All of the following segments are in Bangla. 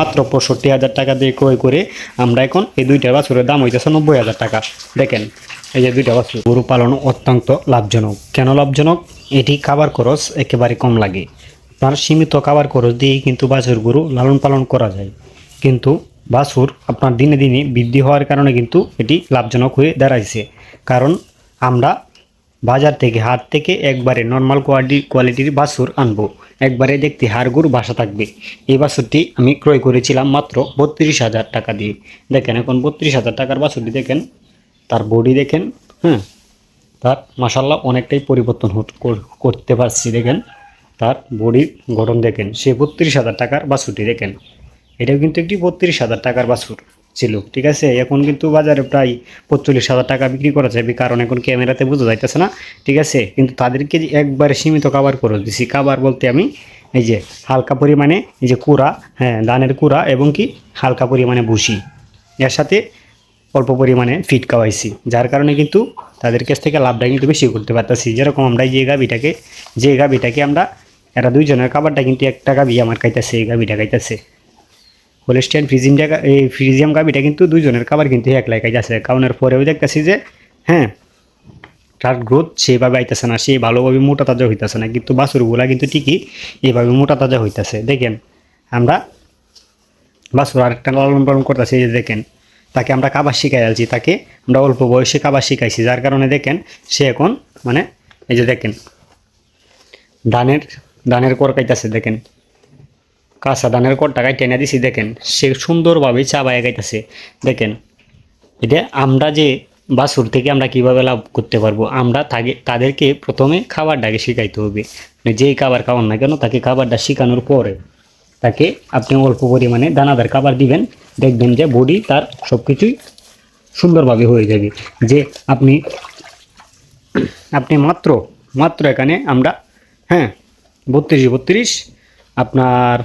মাত্র ৬৫,০০০ টাকা দিয়ে ক্রয় করে আমরা এখন এই দুইটা বাছুরের দাম হইতেছে ৯০,০০০ টাকা। দেখেন এই যে দুইটা বাছুর। গরু পালন অত্যন্ত লাভজনক। কেন লাভজনক? এটি খাবার খরচ একেবারে কম লাগে। আপনার সীমিত খাবার খরচ দিয়েই কিন্তু বাছুর গরু লালন পালন করা যায়। কিন্তু বাছুর আপনার দিনে দিনে বৃদ্ধি হওয়ার কারণে কিন্তু এটি লাভজনক হয়ে দাঁড়াইছে। কারণ আমরা বাজার থেকে হাট থেকে একবারে নর্মাল কোয়ালিটির বাছুর আনবো, একবারে দেখতে হাড়গুড় বাসা থাকবে। এই বাছুরটি আমি ক্রয় করেছিলাম মাত্র ৩২,০০০ টাকা দিয়ে। দেখেন এখন ৩২,০০০ টাকার বাছুরটি দেখেন, তার বডি দেখেন, হ্যাঁ, তার মাসাল্লাহ অনেকটাই পরিবর্তন করতে পারছি। দেখেন তার বডির গঠন দেখেন, সে ৩২,০০০ টাকার বাছুরটি দেখেন। এটাও কিন্তু একটি ৩২,০০০ টাকার বাছুর ছিল, ঠিক আছে। এখন কিন্তু বাজারে প্রায় ৪৫,০০০ টাকা বিক্রি করা যাবে, কারণ এখন ক্যামেরাতে বোঝা যাইতেছে না, ঠিক আছে। কিন্তু তাদেরকে একবারে সীমিত খাবার করে দিছি। খাবার বলতে আমি এই যে হালকা পরিমাণে এই যে কুড়া, হ্যাঁ, ধানের কুড়া এবং কি হালকা পরিমাণে ভুসি, এর সাথে অল্প পরিমাণে ফিট খাওয়াইছি, যার কারণে কিন্তু তাদের কাছ থেকে লাভটা কিন্তু বেশি করতে পারতেছি। যেরকম আমরা যে গাভিটাকে আমরা এরা দুইজনের খাবারটা কিন্তু একটা গাভি আমার খাইতেছে, এই গাভিটা খাইতেছে। হোলিস্টিয়ান ফ্রিজিয়াম গাভিটা কিন্তু দুইজনের খাবার কিন্তু একলাই খাইতেছে। খাওয়ানোর পরেও দেখতেছি যে হ্যাঁ, তার গ্রোথ সেভাবে আইতেছে না, সে ভালোভাবে মোটা তাজা হইতেছে না। কিন্তু বাছুরগুলা কিন্তু ঠিকই এইভাবে মোটা তাজা হইতেছে। দেখেন আমরা বাছুর আরেকটা লালন পালন করতেছি, এই যে দেখেন তাকে আমরা খাবার শিখাই আছি, তাকে আমরা অল্প বয়সে খাবার শিখাইছি, যার কারণে দেখেন সে এখন মানে এই যে দেখেন ধানের কর খাইতেছে। দেখেন কাঁচা ধানের করটা টেনে দিছি, দেখেন সে সুন্দরভাবে চাবায় খাইতেছে। দেখেন এটা আমরা যে বাছুর থেকে আমরা কিভাবে লাভ করতে পারবো, আমরা তাদেরকে প্রথমে খাবারটাকে শিখাইতে হবে। যেই খাবার খাওয়ান না কেন, তাকে খাবারটা শেখানোর পরে তাকে আপনি অল্প পরিমাণে দানাদার খাবার দিবেন, দেখবেন যে বডি তার সব কিছুই সুন্দরভাবে হয়ে যাবে। যে আপনি মাত্র এখানে আমরা হ্যাঁ ৩২ আপনার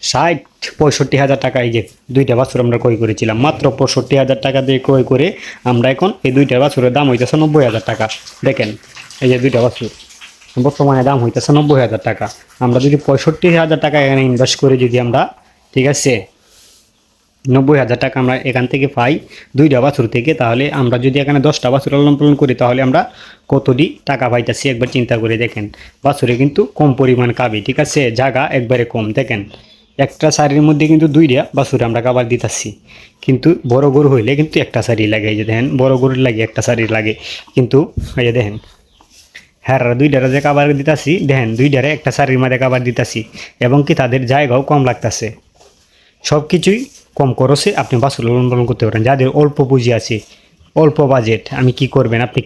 ৬৫,০০০ টাকা এই যে দুইটা বাছুর আমরা ক্রয় করেছিলাম, মাত্র ৬৫,০০০ টাকা দিয়ে ক্রয় করে আমরা এখন এই দুইটা বাছুরের দাম হইতেছে ৯০,০০০ টাকা। দেখেন এই যে দুইটা বাছুর বর্তমানে দাম হইতেছে ৯০,০০০ টাকা। আমরা যদি ৬৫,০০০ টাকা এখানে ইনভেস্ট করি, যদি আমরা, ঠিক আছে, ৯০,০০০ টাকা আমরা এখান থেকে পাই দুইটা বাছুর থেকে, তাহলে আমরা যদি এখানে 10টা বাছুর লালন পালন করি, তাহলে আমরা কতটি টাকা পাইতেছি একবার চিন্তা করে দেখেন। বাছুরে কিন্তু কম পরিমাণ খাবে, ঠিক আছে, জায়গা একবারে কম। দেখেন একটা সারির মধ্যে কিন্তু দুইটা বাছুরে আমরা খাবার দিতেছি, কিন্তু বড় গরু হইলে কিন্তু একটা সারি লাগে। এই যে দেখেন বড় গরুর লাগে একটা সারি লাগে, কিন্তু এই যে দেখেন হ্যাঁ দুইটারে যে খাবার দিতেছি, দেখেন দুইটারে একটা সারির মধ্যে খাবার দিতেছি, এবং কি তাদের জায়গাও কম লাগতেছে। সব কিছুই কম খরচে আপনি বাছুর লালন পালন করতে পারেন। যাদের অল্প পুঁজি আছে, অল্প বাজেট, আপনি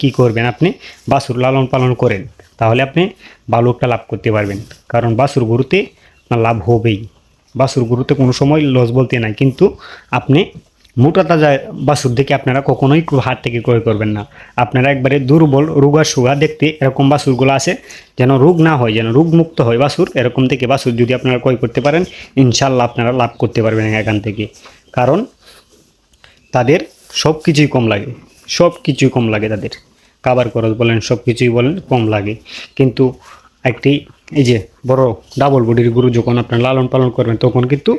কি করবেন, আপনি বাছুর লালন পালন করেন, তাহলে আপনি ভালো একটা লাভ করতে পারবেন। কারণ বাছুর গরুতে আপনার লাভ হবেই, বাছুর গরুতে কোনো সময় লস বলতে নাই। কিন্তু আপনি মোটা তাজা বাছুর দেখে আপনারা কখনোই হাট থেকে ক্রয় করবেন না। আপনারা একবারে দুর্বল রোগা সুগা দেখতে এরকম বাছুরগুলো আছে, যেন রোগ না হয়, যেন রোগ মুক্ত হয় বাছুর, এরকম থেকে বাছুর যদি আপনারা ক্রয় করতে পারেন, ইনশাল্লাহ আপনারা লাভ করতে পারবেন এখান থেকে। কারণ তাদের সব কিছুই কম লাগে, তাদের খাবার খরচ বলেন, সব কিছুই বলেন কম লাগে। কিন্তু একটি এই যে বড় ডাবল বডির গরু যখন আপনার লালন পালন করবেন, তখন কিন্তু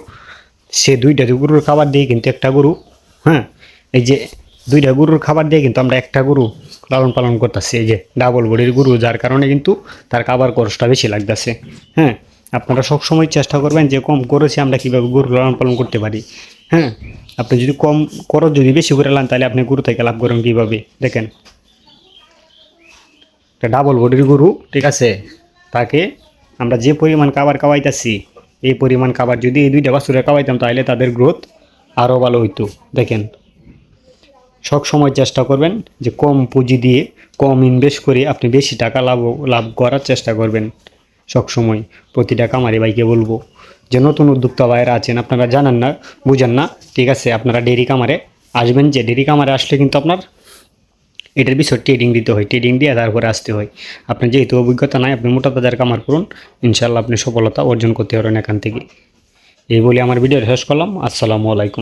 সে দুইটা গরুর খাবার দিয়ে কিন্তু একটা গরু, হ্যাঁ, এই যে দুইটা গরুর খাবার দিয়ে কিন্তু আমরা একটা গরু লালন পালন করতেছি, এই যে ডাবল বডির গরু, যার কারণে কিন্তু তার খাবার খরচটা বেশি লাগতেছে। হ্যাঁ, আপনারা সবসময় চেষ্টা করবেন যে কম খরচে আমরা কীভাবে গরু লালন পালন করতে পারি। হ্যাঁ, আপনি যদি কম খরচ যদি বেশি করে লান, তাহলে আপনি গরু থেকে লাভ করেন কীভাবে। দেখেন একটা ডাবল বডির গরু, ঠিক আছে, তাকে আমরা যে পরিমাণ খাবার খাওয়াইতেছি, এই পরিমাণ খাবার যদি এই দুইটা বাছুরে খাওয়াইতাম, তাহলে তাদের গ্রোথ আরও ভালো হইতো। দেখেন সব সময় চেষ্টা করবেন যে কম পুঁজি দিয়ে কম ইনভেস্ট করে আপনি বেশি টাকা লাভ করার চেষ্টা করবেন সবসময়। প্রতিটা খামারি ভাইকে বলবো যে নতুন উদ্যোক্তা ভাইয়েরা আছেন, আপনারা জানেন না, বুঝেন না, ঠিক আছে, আপনারা ডেইরি খামারে আসবেন। যে ডেইরি খামারে আসলে কিন্তু আপনার এটার বিষয় ট্রেডিং দিতে হয়, ট্রেডিং দিয়ে তারপরে আসতে হয়। আপনার যেহেতু অভিজ্ঞতা নাই, আপনি মোটা তাজার কামার করুন, ইনশাল্লাহ আপনি সফলতা অর্জন করতে পারেন এখান থেকে। এই বলে আমার ভিডিও শেষ করলাম। আসসালামু আলাইকুম।